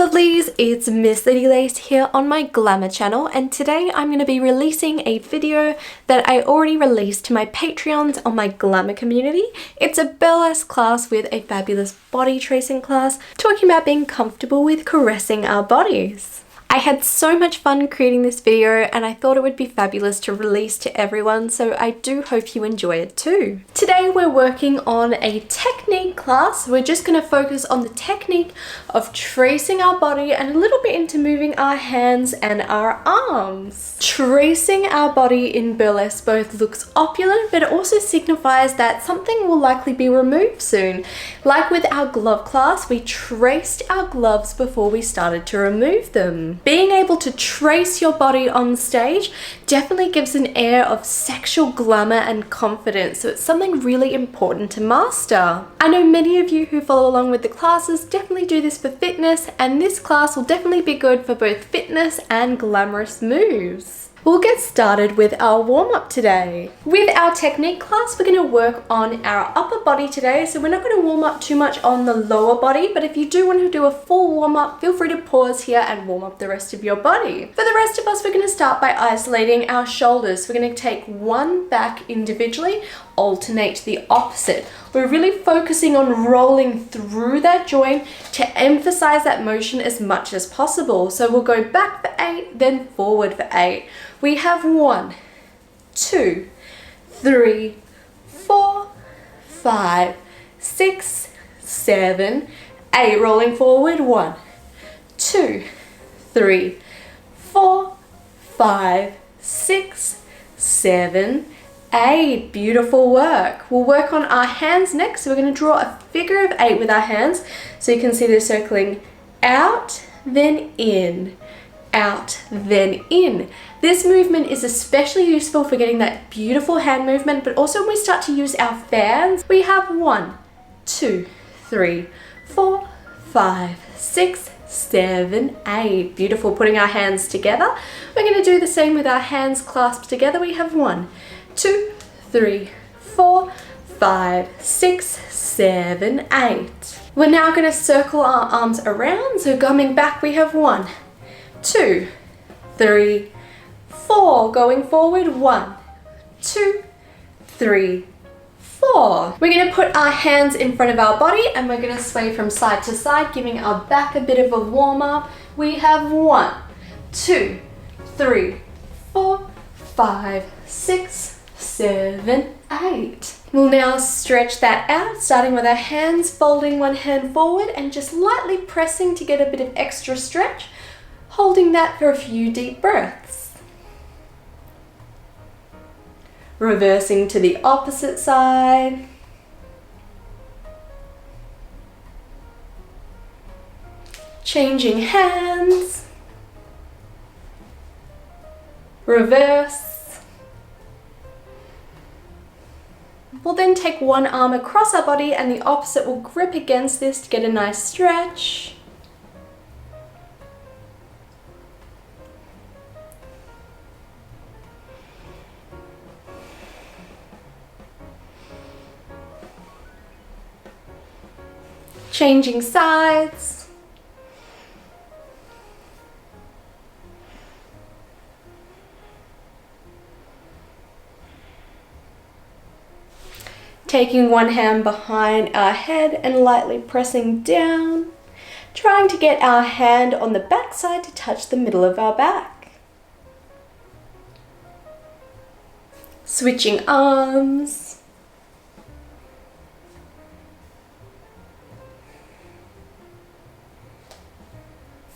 lovelies, it's Miss Lady Lace here on my glamour channel, and today I'm going to be releasing a video that I already released to my Patreons on my glamour community. It's a burlesque class with a fabulous body tracing class talking about being comfortable with caressing our bodies. I had so much fun creating this video and I thought it would be fabulous to release to everyone, so I do hope you enjoy it too. Today we're working on a technique class. We're just going to focus on the technique of tracing our body and a little bit into moving our hands and our arms. Tracing our body in burlesque both looks opulent, but it also signifies that something will likely be removed soon. Like with our glove class, we traced our gloves before we started to remove them. Being able to trace your body on stage definitely gives an air of sexual glamour and confidence, so it's something really important to master. I know many of you who follow along with the classes definitely do this for fitness, and this class will definitely be good for both fitness and glamorous moves. We'll get started with our warm-up today. With our technique class, we're going to work on our upper body today, so we're not going to warm up too much on the lower body, but if you do want to do a full warm-up, feel free to pause here and warm up the rest of your body. For the rest of us, we're going to start by isolating our shoulders. We're going to take one back individually, alternate the opposite. We're really focusing on rolling through that joint to emphasize that motion as much as possible. So we'll go back for 8, then forward for 8. We have 1, 2, 3, 4, 5, 6, 7, 8. Rolling forward. 1, 2, 3, 4, 5, 6, 7, 8. Beautiful work. We'll work on our hands next. So we're going to draw a figure of 8 with our hands. So you can see they're circling out, then in, out, then in. This movement is especially useful for getting that beautiful hand movement, but also when we start to use our fans. We have 1, 2, 3, 4, 5, 6, 7, 8. Beautiful. Putting our hands together. We're going to do the same with our hands clasped together. We have 1, 2, 3, 4, 5, 6, 7, 8. We're now going to circle our arms around. So coming back, we have 1, 2, 3, 4. Going forward, 1, 2, 3, 4. We're going to put our hands in front of our body and we're going to sway from side to side, giving our back a bit of a warm up. We have 1, 2, 3, 4, 5, 6, 7, 8. We'll now stretch that out, starting with our hands, folding one hand forward and just lightly pressing to get a bit of extra stretch, holding that for a few deep breaths. Reversing to the opposite side. Changing hands. Reverse. We'll then take one arm across our body and the opposite will grip against this to get a nice stretch. Changing sides. Taking one hand behind our head and lightly pressing down, trying to get our hand on the back side to touch the middle of our back. Switching arms.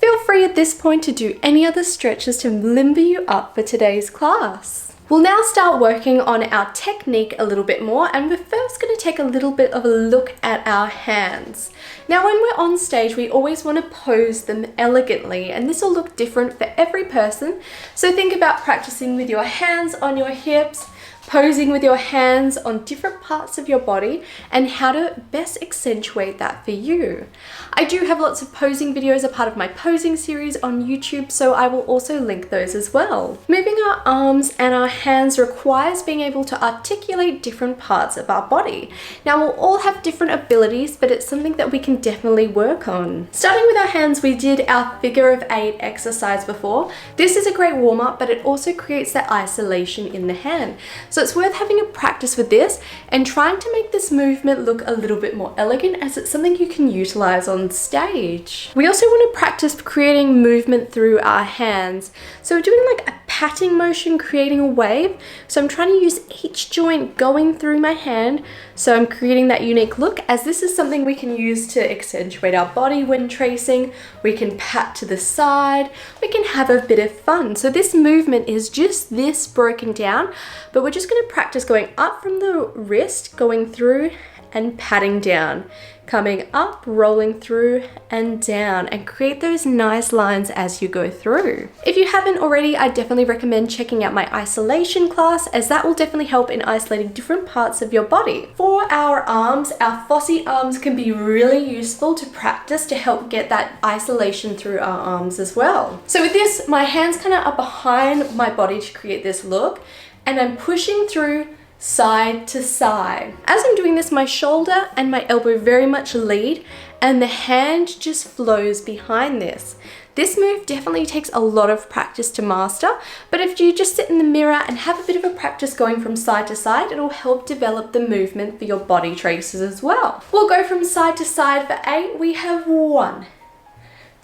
Feel free at this point to do any other stretches to limber you up for today's class. We'll now start working on our technique a little bit more, and we're first going to take a little bit of a look at our hands. Now when we're on stage, we always want to pose them elegantly, and this will look different for every person. So think about practicing with your hands on your hips, posing with your hands on different parts of your body, and how to best accentuate that for you. I do have lots of posing videos, a part of my posing series on YouTube, so I will also link those as well. Moving our arms and our hands requires being able to articulate different parts of our body. Now we'll all have different abilities, but it's something that we can definitely work on. Starting with our hands, we did our figure of 8 exercise before. This is a great warm-up, but it also creates that isolation in the hand. So it's worth having a practice with this and trying to make this movement look a little bit more elegant, as it's something you can utilize on stage. We also want to practice creating movement through our hands. So we're doing like a patting motion, creating a wave. So I'm trying to use each joint going through my hand. So I'm creating that unique look, as this is something we can use to accentuate our body when tracing. We can pat to the side, we can have a bit of fun. So this movement is just this broken down, but we're just going to practice going up from the wrist, going through and patting down, coming up, rolling through and down, and create those nice lines as you go through. If you haven't already, I definitely recommend checking out my isolation class, as that will definitely help in isolating different parts of your body. For our arms, our Fosse arms can be really useful to practice to help get that isolation through our arms as well. So with this, my hands kind of are behind my body to create this look, and I'm pushing through side to side. As I'm doing this, my shoulder and my elbow very much lead, and the hand just flows behind this. This move definitely takes a lot of practice to master, but if you just sit in the mirror and have a bit of a practice going from side to side, it'll help develop the movement for your body traces as well. We'll go from side to side for 8. We have 1,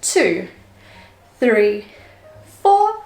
2, 3, 4,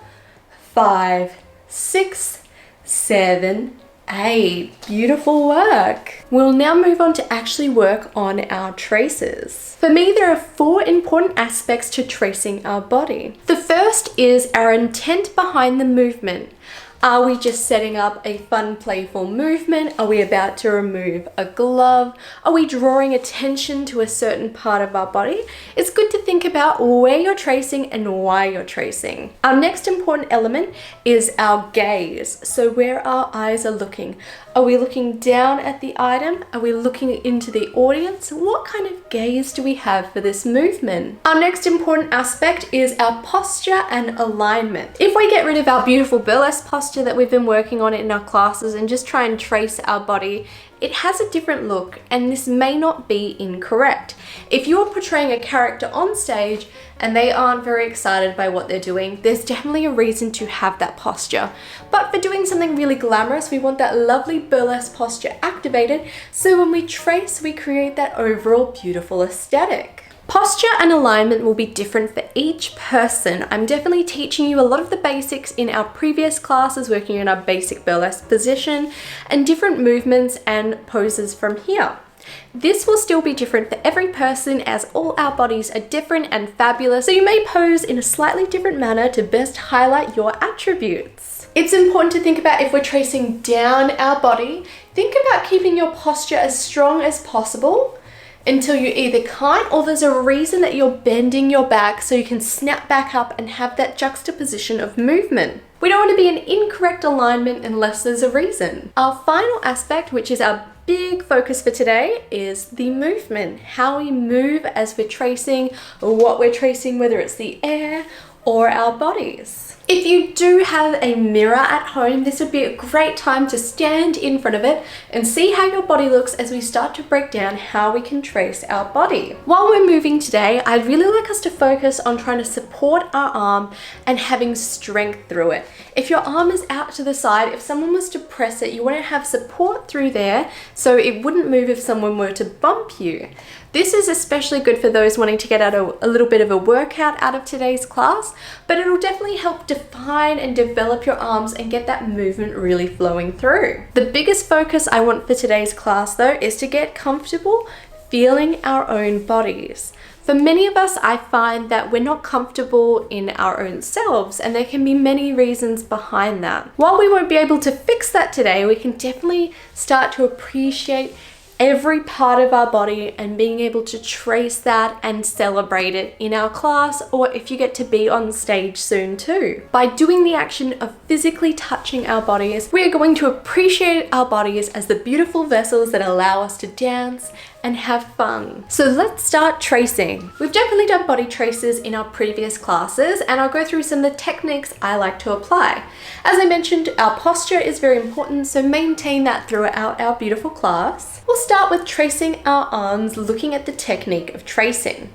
5, 6, 7, 8. Beautiful work. We'll now move on to actually work on our traces. For me, there are 4 important aspects to tracing our body. The first is our intent behind the movement. Are we just setting up a fun, playful movement? Are we about to remove a glove? Are we drawing attention to a certain part of our body? It's good to think about where you're tracing and why you're tracing. Our next important element is our gaze. So where our eyes are looking. Are we looking down at the item? Are we looking into the audience? What kind of gaze do we have for this movement? Our next important aspect is our posture and alignment. If we get rid of our beautiful burlesque posture that we've been working on in our classes and just try and trace our body, it has a different look, and this may not be incorrect. If you're portraying a character on stage and they aren't very excited by what they're doing, there's definitely a reason to have that posture. But for doing something really glamorous, we want that lovely burlesque posture activated, so when we trace, we create that overall beautiful aesthetic. Posture and alignment will be different for each person. I'm definitely teaching you a lot of the basics in our previous classes, working in our basic burlesque position and different movements and poses from here. This will still be different for every person, as all our bodies are different and fabulous, so you may pose in a slightly different manner to best highlight your attributes. It's important to think about, if we're tracing down our body, think about keeping your posture as strong as possible until you either can't, or there's a reason that you're bending your back so you can snap back up and have that juxtaposition of movement. We don't want to be in incorrect alignment unless there's a reason. Our final aspect, which is our big focus for today, is the movement. How we move as we're tracing, or what we're tracing, whether it's the air or our bodies. If you do have a mirror at home, this would be a great time to stand in front of it and see how your body looks as we start to break down how we can trace our body. While we're moving today, I'd really like us to focus on trying to support our arm and having strength through it. If your arm is out to the side, if someone was to press it, you want to have support through there so it wouldn't move if someone were to bump you. This is especially good for those wanting to get out a little bit of a workout out of today's class, but it'll definitely help define and develop your arms and get that movement really flowing through. The biggest focus I want for today's class, though, is to get comfortable feeling our own bodies. For many of us, I find that we're not comfortable in our own selves, and there can be many reasons behind that. While we won't be able to fix that today, we can definitely start to appreciate every part of our body and being able to trace that and celebrate it in our class, or if you get to be on stage soon too. By doing the action of physically touching our bodies, we are going to appreciate our bodies as the beautiful vessels that allow us to dance and have fun. So let's start tracing. We've definitely done body traces in our previous classes, and I'll go through some of the techniques I like to apply. As I mentioned, our posture is very important, so maintain that throughout our beautiful class. We'll start with tracing our arms, looking at the technique of tracing.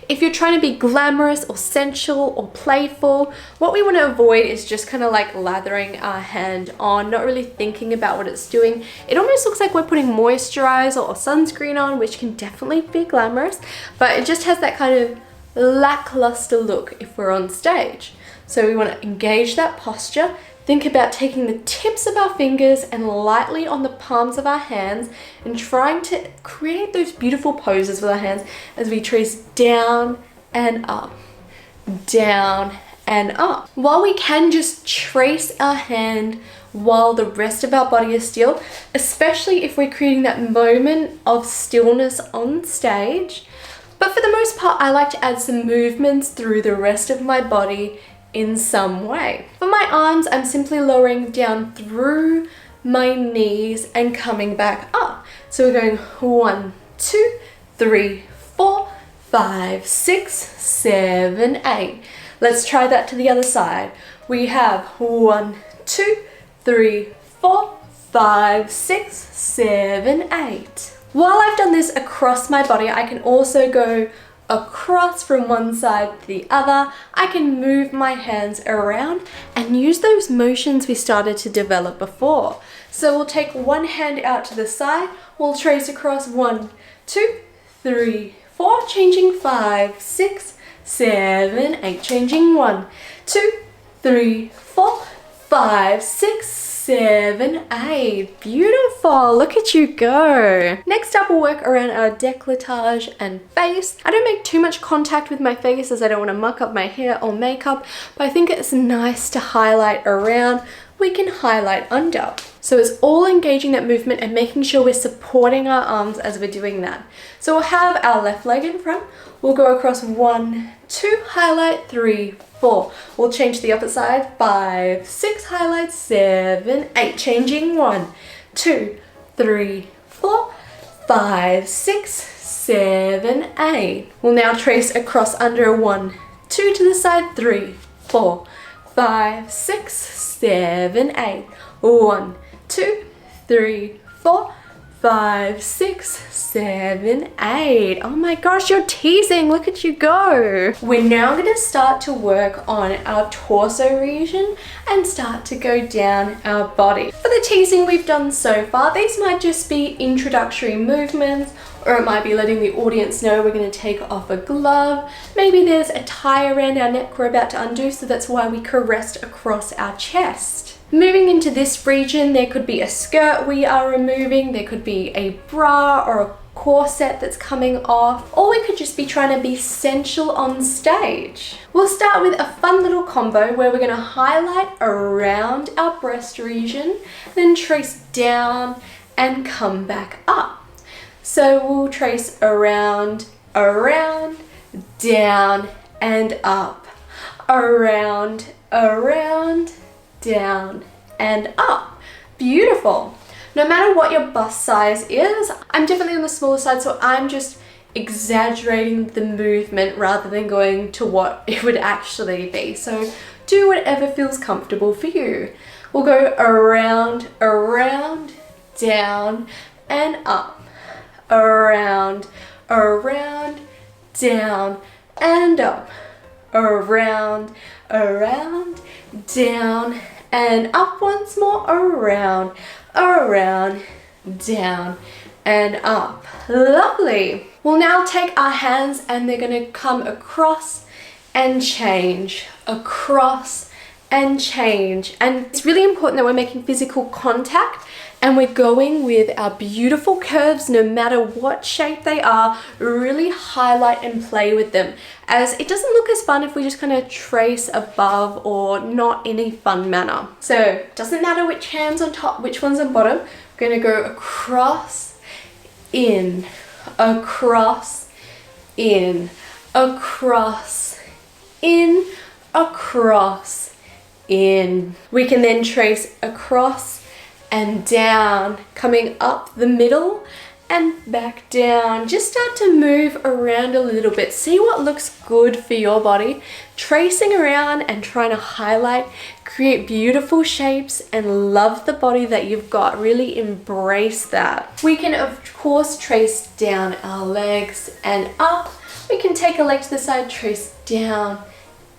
If you're trying to be glamorous or sensual or playful, what we want to avoid is just kind of like lathering our hand on, not really thinking about what it's doing. It almost looks like we're putting moisturizer or sunscreen on, which can definitely be glamorous, but it just has that kind of lackluster look if we're on stage. So we want to engage that posture. Think about taking the tips of our fingers and lightly on the palms of our hands and trying to create those beautiful poses with our hands as we trace down and up, down and up. While we can just trace our hand while the rest of our body is still, especially if we're creating that moment of stillness on stage. But for the most part, I like to add some movements through the rest of my body in some way. For my arms, I'm simply lowering down through my knees and coming back up. So we're going 1, 2, 3, 4, 5, 6, 7, 8. Let's try that to the other side. We have 1, 2, 3, 4, 5, 6, 7, 8. While I've done this across my body, I can also go across from one side to the other. I can move my hands around and use those motions we started to develop before. So we'll take one hand out to the side, we'll trace across 1, 2, 3, 4, changing 5, 6, 7, 8, changing 1, 2, 3, 4, 5, 6, 7, 8. Beautiful. Look at you go. Next up, we'll work around our decolletage and face. I don't make too much contact with my face as I don't want to muck up my hair or makeup, but I think it's nice to highlight around. We can highlight under. So it's all engaging that movement and making sure we're supporting our arms as we're doing that. So we'll have our left leg in front. We'll go across 1, 2, highlight, 3, 4. We'll change to the opposite side. 5, 6, highlight, 7, 8. Changing 1, 2, 3, 4, 5, 6, 7, 8. We'll now trace across under 1, 2 to the side, 3, 4, 5, 6, 7, 8. 1, 2, 3, 4, 5, 6, 7, 8. Oh my gosh, you're teasing. Look at you go. We're now going to start to work on our torso region and start to go down our body. For the teasing we've done so far, these might just be introductory movements, or it might be letting the audience know we're going to take off a glove. Maybe there's a tie around our neck we're about to undo, so that's why we caressed across our chest. Moving into this region, there could be a skirt we are removing, there could be a bra or a corset that's coming off, or we could just be trying to be sensual on stage. We'll start with a fun little combo where we're going to highlight around our breast region, then trace down and come back up. So we'll trace around, around, down and up, around, around, down and up. Beautiful. No matter what your bust size is, I'm definitely on the smaller side, so I'm just exaggerating the movement rather than going to what it would actually be. So do whatever feels comfortable for you. We'll go around, around, down and up, around, around, down and up, around, around, down and up once more, around, around, down and up. Lovely. We'll now take our hands and they're going to come across and change, across and change. And it's really important that we're making physical contact and we're going with our beautiful curves no matter what shape they are. Really highlight and play with them, as it doesn't look as fun if we just kind of trace above or not in a fun manner. So it doesn't matter which hand's on top, which one's on bottom. We're going to go across, in, across, in, across, in, across, in. We can then trace across and down, coming up the middle and back down. Just start to move around a little bit. See what looks good for your body. Tracing around and trying to highlight, create beautiful shapes and love the body that you've got. Really embrace that. We can of course trace down our legs and up. We can take a leg to the side, trace down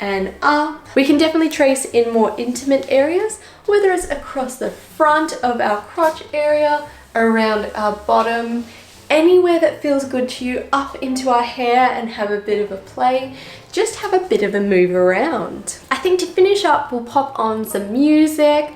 and up. We can definitely trace in more intimate areas, whether it's across the front of our crotch area, around our bottom, anywhere that feels good to you, up into our hair and have a bit of a play. Just have a bit of a move around. I think to finish up, we'll pop on some music.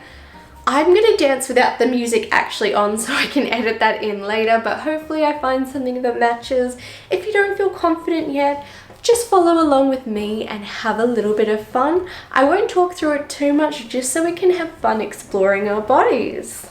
I'm gonna dance without the music actually on so I can edit that in later, but hopefully I find something that matches. If you don't feel confident yet, just follow along with me and have a little bit of fun. I won't talk through it too much, just so we can have fun exploring our bodies.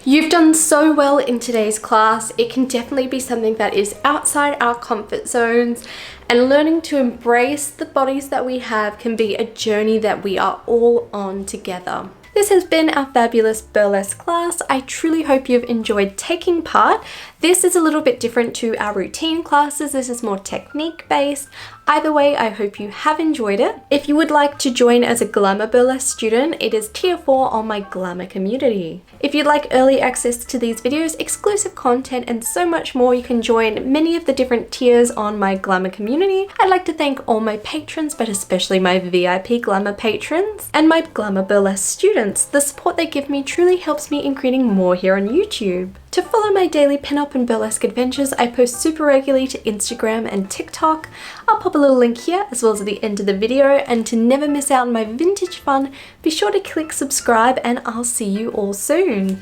You've done so well in today's class. It can definitely be something that is outside our comfort zones, and learning to embrace the bodies that we have can be a journey that we are all on together. This has been our fabulous burlesque class. I truly hope you've enjoyed taking part. This is a little bit different to our routine classes. This is more technique based. Either way, I hope you have enjoyed it. If you would like to join as a Glamour Burlesque student, it is tier 4 on my Glamour community. If you'd like early access to these videos, exclusive content, and so much more, you can join many of the different tiers on my Glamour community. I'd like to thank all my patrons, but especially my VIP Glamour patrons and my Glamour Burlesque students. The support they give me truly helps me in creating more here on YouTube. To follow my daily pinup and burlesque adventures, I post super regularly to Instagram and TikTok. I'll pop a little link here as well as at the end of the video, and to never miss out on my vintage fun, be sure to click subscribe and I'll see you all soon.